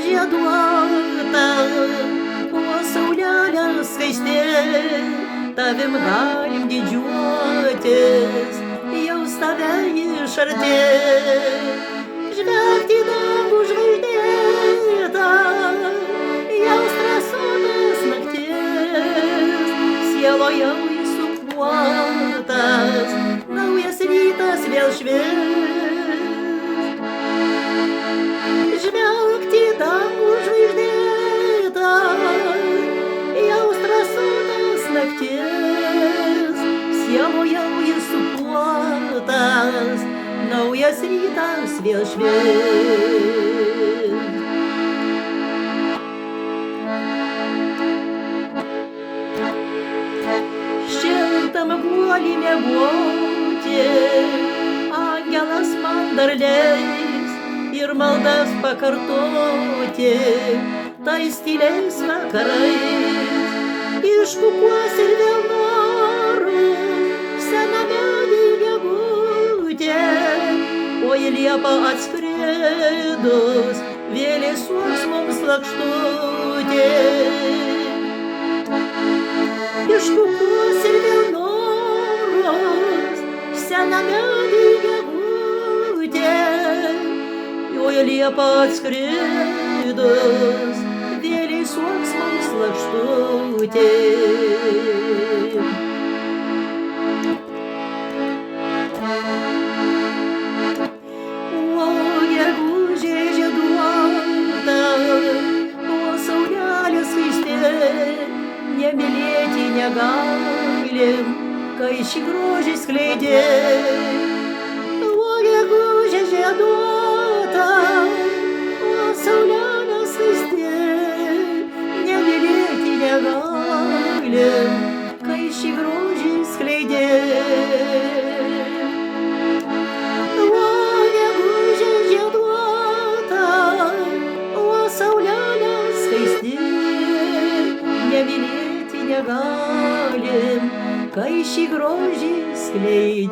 žieduota, o saulelė skaisti, tavim galim didžiuotis, jaus tave iš arti. Žvelgti į dangų žvaigždėtą, jaus drąsuotas naktis, sieloje jis supuotas, naujas rytas vėl švis. Žvelgti į dangų žvaigždėtą, jaus drąsuotas naktis, sieloje jis supuotas, naujas rytas vėl švis. Šiltam guolį miegoti, angelas man dar leis ir maldas pakartoti tais tyliais vakarais. Iškukuos ir vėl noru sename gegutė, o į liepą atskridus vėlės suoks mums lakštutė. Iškukuos ir vėl noros sename gegutė, o į liepą atskridus vėlės suoks mums lakštutė. Nemylėti negalim, kai šį grožį skleidė. O gegužė žieduota, o saulelė skaisti, nemylėti negalim, kai šį grožį skleidė. O gegužė žieduota, o saulelė skaisti, nemylėti negalim, kai šį grožį skleidėm.